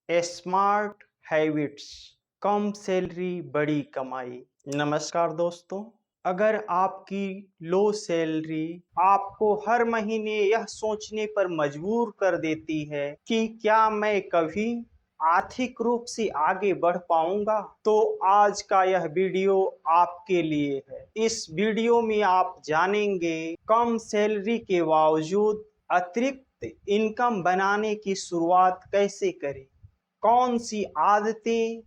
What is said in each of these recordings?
Smart habits, कम salary बड़ी कमाई। नमस्कार दोस्तों, अगर आपकी लो सैलरी आपको हर महीने यह सोचने पर मजबूर कर देती है कि क्या मैं कभी आर्थिक रूप से आगे बढ़ पाऊंगा, तो आज का यह वीडियो आपके लिए है। इस वीडियो में आप जानेंगे कम सैलरी के बावजूद अतिरिक्त इनकम बनाने की शुरुआत कैसे करें, कौन सी आदतें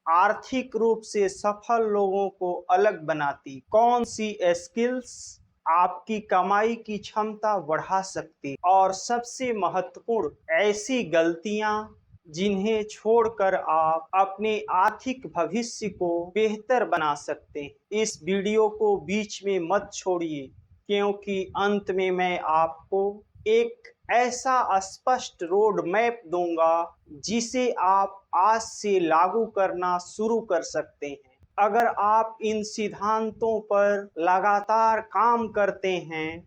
आर्थिक रूप से सफल लोगों को अलग बनाती, कौन सी स्किल्स आपकी कमाई की क्षमता बढ़ा सकती, और सबसे महत्वपूर्ण ऐसी गलतियां जिन्हें छोड़कर आप अपने आर्थिक भविष्य को बेहतर बना सकते हैं। इस वीडियो को बीच में मत छोड़िए, क्योंकि अंत में मैं आपको एक ऐसा स्पष्ट रोड मैप दूंगा जिसे आप आज से लागू करना शुरू कर सकते हैं। अगर आप इन सिद्धांतों पर लगातार काम करते हैं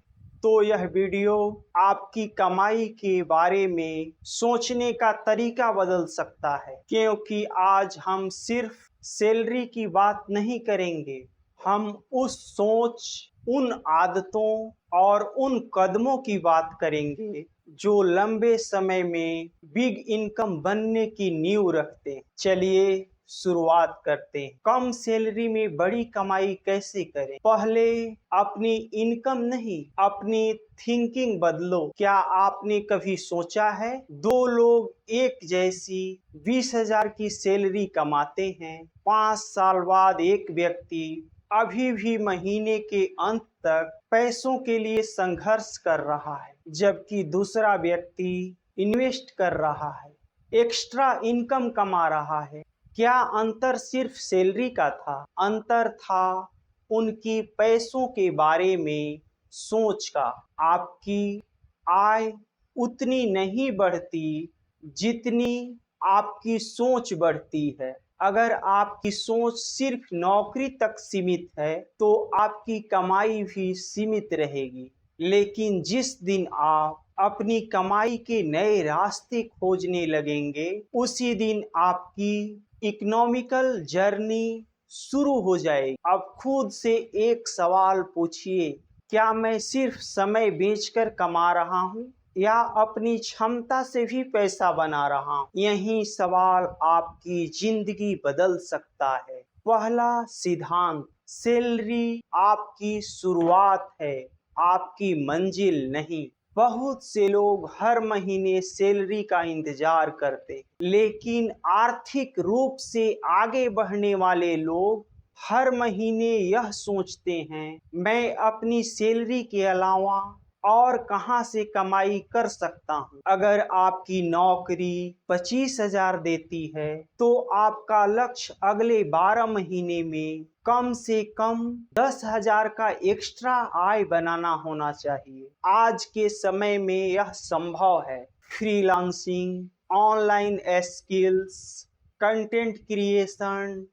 तो यह वीडियो आपकी कमाई के बारे में सोचने का तरीका बदल सकता है, क्योंकि आज हम सिर्फ सैलरी की बात नहीं करेंगे, हम उस सोच, उन आदतों और उन कदमों की बात करेंगे जो लंबे समय में बिग इनकम बनने की नींव रखते हैं। चलिए शुरुआत करते हैं। कम सैलरी में बड़ी कमाई कैसे करें? पहले अपनी इनकम नहीं, अपनी थिंकिंग बदलो। क्या आपने कभी सोचा है दो लोग एक जैसी 20,000 की सैलरी कमाते हैं, 5 साल बाद एक व्यक्ति अभी भी महीने के अंत तक पैसों के लिए संघर्ष कर रहा है, जबकि दूसरा व्यक्ति इन्वेस्ट कर रहा है, एक्स्ट्रा इनकम कमा रहा है। क्या अंतर सिर्फ सैलरी का था? अंतर था उनकी पैसों के बारे में सोच का। आपकी आय उतनी नहीं बढ़ती जितनी आपकी सोच बढ़ती है। अगर आपकी सोच सिर्फ नौकरी तक सीमित है तो आपकी कमाई भी सीमित रहेगी, लेकिन जिस दिन आप अपनी कमाई के नए रास्ते खोजने लगेंगे, उसी दिन आपकी इकोनॉमिकल जर्नी शुरू हो जाएगी। अब खुद से एक सवाल पूछिए, क्या मैं सिर्फ समय बेचकर कमा रहा हूँ या अपनी क्षमता से भी पैसा बना रहा हूँ? यही सवाल आपकी जिंदगी बदल सकता है। पहला सिद्धांत, सैलरी आपकी शुरुआत है, आपकी मंजिल नहीं। बहुत से लोग हर महीने सैलरी का इंतजार करते, लेकिन आर्थिक रूप से आगे बढ़ने वाले लोग हर महीने यह सोचते हैं, मैं अपनी सैलरी के अलावा और कहां से कमाई कर सकता हूं। अगर आपकी नौकरी 25,000 देती है तो आपका लक्ष्य अगले 12 महीने में कम से कम 10,000 का एक्स्ट्रा आय बनाना होना चाहिए। आज के समय में यह संभव है। Freelancing, online skills, content creation,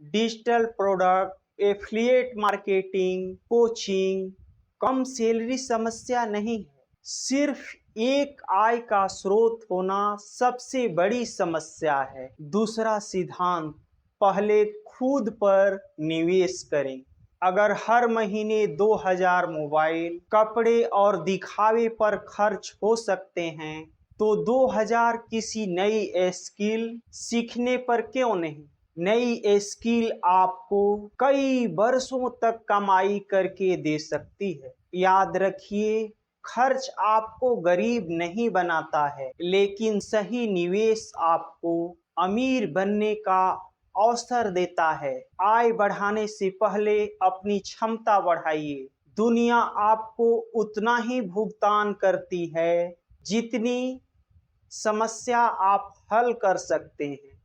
digital product, affiliate marketing, coaching कम सैलरी समस्या नहीं है, सिर्फ एक आय का स्रोत होना सबसे बड़ी समस्या है। दूसरा सिद्धांत, पहले खुद पर निवेश करें। अगर हर महीने 2,000 मोबाइल, कपड़े और दिखावे पर खर्च हो सकते हैं, तो 2,000 किसी नई स्किल सीखने पर क्यों नहीं? नई स्किल आपको कई वर्षों तक कमाई करके दे सकती है। याद रखिए, खर्च आपको गरीब नहीं बनाता है, लेकिन सही निवेश आपको अमीर बनने का अवसर देता है। आय बढ़ाने से पहले अपनी क्षमता बढ़ाइए। दुनिया आपको उतना ही भुगतान करती है जितनी समस्या आप हल कर सकते हैं।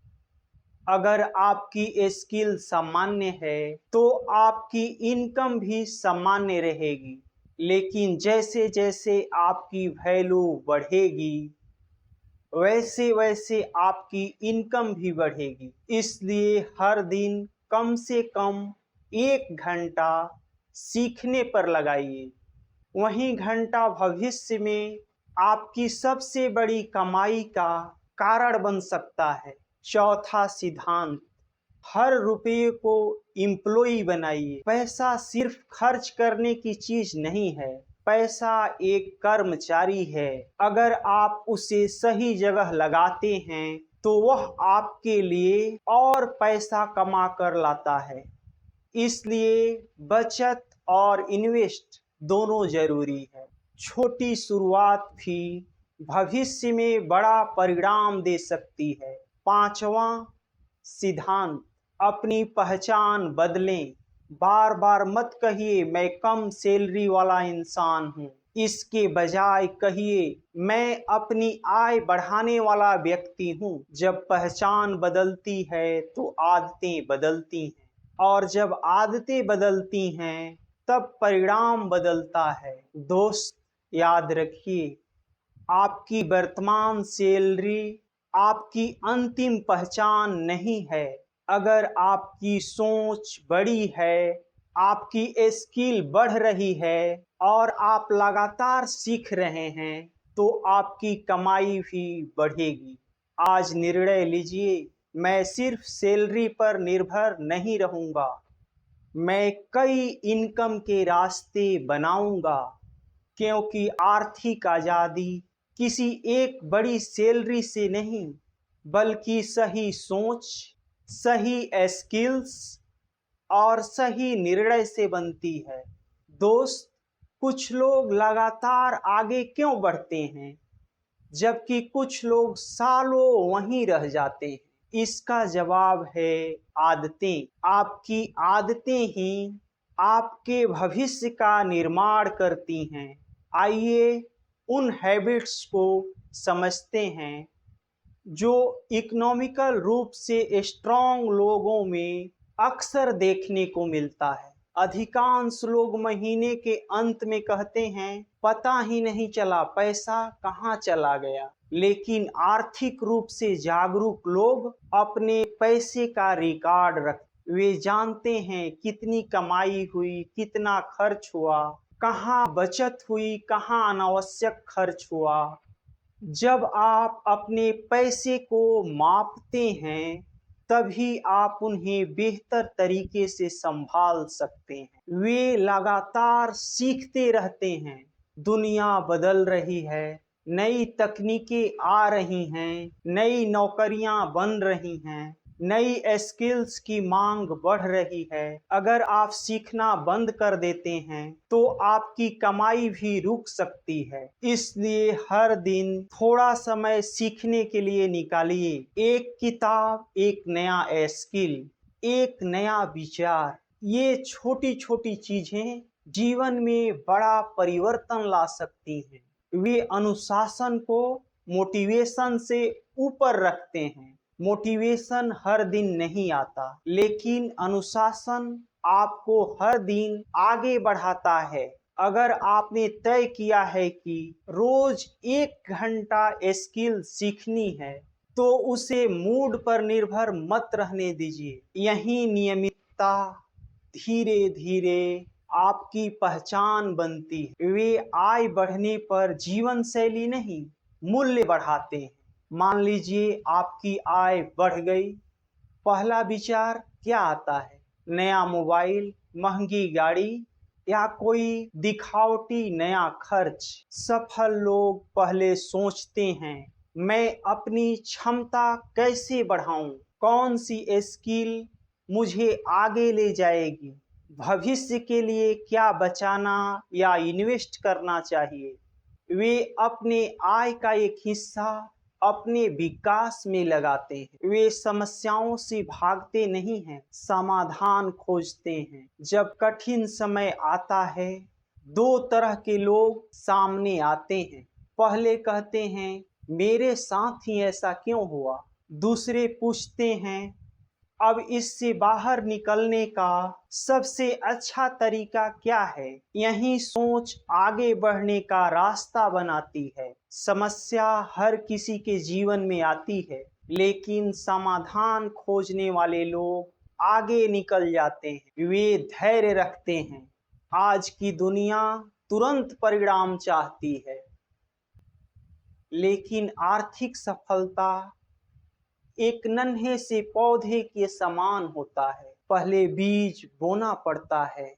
अगर आपकी स्किल सामान्य है तो आपकी इनकम भी सामान्य रहेगी, लेकिन जैसे जैसे आपकी वैल्यू बढ़ेगी वैसे वैसे आपकी इनकम भी बढ़ेगी। इसलिए हर दिन कम से कम 1 घंटा सीखने पर लगाइए। वही घंटा भविष्य में आपकी सबसे बड़ी कमाई का कारण बन सकता है। चौथा सिद्धांत, हर रुपये को एम्प्लॉय बनाइए। पैसा सिर्फ खर्च करने की चीज नहीं है, पैसा एक कर्मचारी है। अगर आप उसे सही जगह लगाते हैं तो वह आपके लिए और पैसा कमा कर लाता है। इसलिए बचत और इन्वेस्ट दोनों जरूरी है। छोटी शुरुआत भी भविष्य में बड़ा परिणाम दे सकती है। पांचवा सिद्धांत, अपनी पहचान बदलें। बार बार मत कहिए मैं कम सैलरी वाला इंसान हूँ, इसके बजाय कहिए मैं अपनी आय बढ़ाने वाला व्यक्ति हूँ। जब पहचान बदलती है तो आदतें बदलती हैं, और जब आदतें बदलती हैं तब परिणाम बदलता है। दोस्त याद रखिए, आपकी वर्तमान सैलरी आपकी अंतिम पहचान नहीं है। अगर आपकी सोच बड़ी है, आपकी स्किल बढ़ रही है और आप लगातार सीख रहे हैं तो आपकी कमाई भी बढ़ेगी। आज निर्णय लीजिए, मैं सिर्फ सैलरी पर निर्भर नहीं रहूंगा, मैं कई इनकम के रास्ते बनाऊंगा। क्योंकि आर्थिक आज़ादी किसी एक बड़ी सैलरी से नहीं, बल्कि सही सोच, सही स्किल्स और सही निर्णय से बनती है। दोस्त, कुछ लोग लगातार आगे क्यों बढ़ते हैं जबकि कुछ लोग सालों वहीं रह जाते हैं? इसका जवाब है आदतें। आपकी आदतें ही आपके भविष्य का निर्माण करती हैं। आइए उन हैबिट्स को समझते हैं जो इकोनॉमिकल रूप से स्ट्रॉन्ग लोगों में अक्सर देखने को मिलता है। अधिकांश लोग महीने के अंत में कहते हैं पता ही नहीं चला पैसा कहाँ चला गया। लेकिन आर्थिक रूप से जागरूक लोग अपने पैसे का रिकॉर्ड रखते, वे जानते हैं कितनी कमाई हुई, कितना खर्च हुआ, कहाँ बचत हुई, कहाँ अनावश्यक खर्च हुआ। जब आप अपने पैसे को मापते हैं तभी आप उन्हें बेहतर तरीके से संभाल सकते हैं। वे लगातार सीखते रहते हैं। दुनिया बदल रही है, नई तकनीकें आ रही हैं, नई नौकरियां बन रही हैं, नई स्किल्स की मांग बढ़ रही है। अगर आप सीखना बंद कर देते हैं तो आपकी कमाई भी रुक सकती है। इसलिए हर दिन थोड़ा समय सीखने के लिए निकालिए। एक किताब, एक नया स्किल, एक नया विचार। ये छोटी छोटी चीजें जीवन में बड़ा परिवर्तन ला सकती हैं। वे अनुशासन को मोटिवेशन से ऊपर रखते हैं। मोटिवेशन हर दिन नहीं आता, लेकिन अनुशासन आपको हर दिन आगे बढ़ाता है। अगर आपने तय किया है कि रोज 1 घंटा स्किल सीखनी है तो उसे मूड पर निर्भर मत रहने दीजिए। यही नियमितता धीरे धीरे आपकी पहचान बनती है। वे आय बढ़ने पर जीवन शैली नहीं, मूल्य बढ़ाते हैं। मान लीजिए आपकी आय बढ़ गई, पहला विचार क्या आता है? नया मोबाइल, महंगी गाड़ी या कोई दिखावटी नया खर्च। सफल लोग पहले सोचते हैं मैं अपनी क्षमता कैसे बढ़ाऊं, कौन सी स्किल मुझे आगे ले जाएगी, भविष्य के लिए क्या बचाना या इन्वेस्ट करना चाहिए। वे अपने आय का एक हिस्सा अपने विकास में लगाते हैं। वे समस्याओं से भागते नहीं हैं, समाधान खोजते हैं। जब कठिन समय आता है, दो तरह के लोग सामने आते हैं। पहले कहते हैं मेरे साथ ही ऐसा क्यों हुआ। दूसरे पूछते हैं अब इससे बाहर निकलने का सबसे अच्छा तरीका क्या है। यही सोच आगे बढ़ने का रास्ता बनाती है। समस्या हर किसी के जीवन में आती है, लेकिन समाधान खोजने वाले लोग आगे निकल जाते हैं। वे धैर्य रखते हैं। आज की दुनिया तुरंत परिणाम चाहती है, लेकिन आर्थिक सफलता एक नन्हे से पौधे के समान होता है। पहले बीज बोना पड़ता है,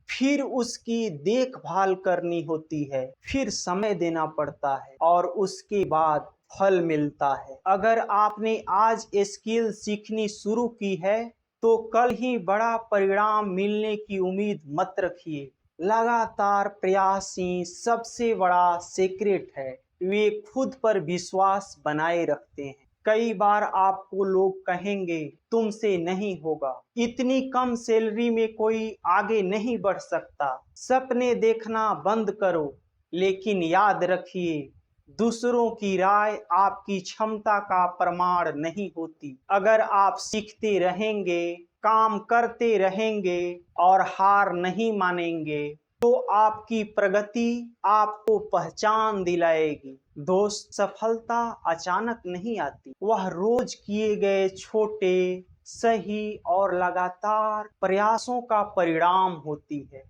फिर उसकी देखभाल करनी होती है, फिर समय देना पड़ता है और उसके बाद फल मिलता है। अगर आपने आज स्किल सीखनी शुरू की है तो कल ही बड़ा परिणाम मिलने की उम्मीद मत रखिए। लगातार प्रयास ही सबसे बड़ा सीक्रेट है। वे खुद पर विश्वास बनाए रखते हैं। कई बार आपको लोग कहेंगे तुमसे नहीं होगा, इतनी कम सैलरी में कोई आगे नहीं बढ़ सकता, सपने देखना बंद करो। लेकिन याद रखिए, दूसरों की राय आपकी क्षमता का प्रमाण नहीं होती। अगर आप सीखते रहेंगे, काम करते रहेंगे और हार नहीं मानेंगे तो आपकी प्रगति आपको पहचान दिलाएगी। दोस्त, सफलता अचानक नहीं आती, वह रोज किए गए छोटे, सही और लगातार प्रयासों का परिणाम होती है।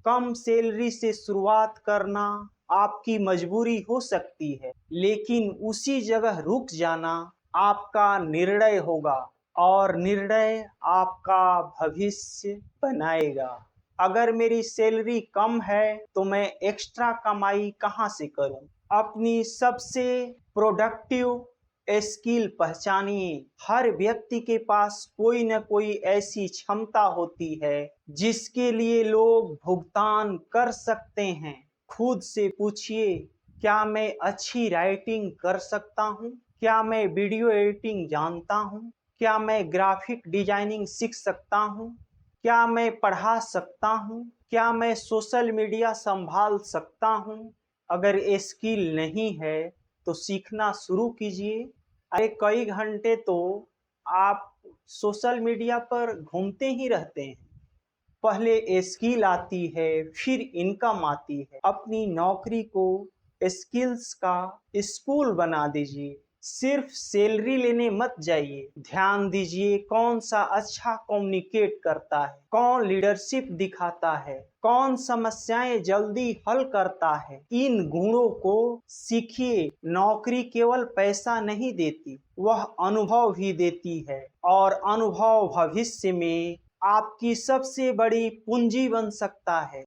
कम सैलरी से शुरुआत करना आपकी मजबूरी हो सकती है, लेकिन उसी जगह रुक जाना आपका निर्णय होगा और निर्णय आपका भविष्य बनाएगा। अगर मेरी सैलरी कम है तो मैं एक्स्ट्रा कमाई कहाँ से करूं? अपनी सबसे प्रोडक्टिव स्किल पहचानिए। हर व्यक्ति के पास कोई न कोई ऐसी क्षमता होती है जिसके लिए लोग भुगतान कर सकते हैं। खुद से पूछिए, क्या मैं अच्छी राइटिंग कर सकता हूँ? क्या मैं वीडियो एडिटिंग जानता हूँ? क्या मैं ग्राफिक डिजाइनिंग सीख सकता हूँ? क्या मैं पढ़ा सकता हूँ? क्या मैं सोशल मीडिया संभाल सकता हूँ? अगर ये स्किल नहीं है तो सीखना शुरू कीजिए। अरे कई घंटे तो आप सोशल मीडिया पर घूमते ही रहते हैं। पहले स्किल आती है, फिर इनकम आती है। अपनी नौकरी को स्किल्स का स्कूल बना दीजिए। सिर्फ सैलरी लेने मत जाइए। ध्यान दीजिए कौन सा अच्छा कम्युनिकेट करता है, कौन लीडरशिप दिखाता है, कौन समस्याएं जल्दी हल करता है। इन गुणों को सीखिए। नौकरी केवल पैसा नहीं देती, वह अनुभव भी देती है और अनुभव भविष्य में आपकी सबसे बड़ी पूंजी बन सकता है।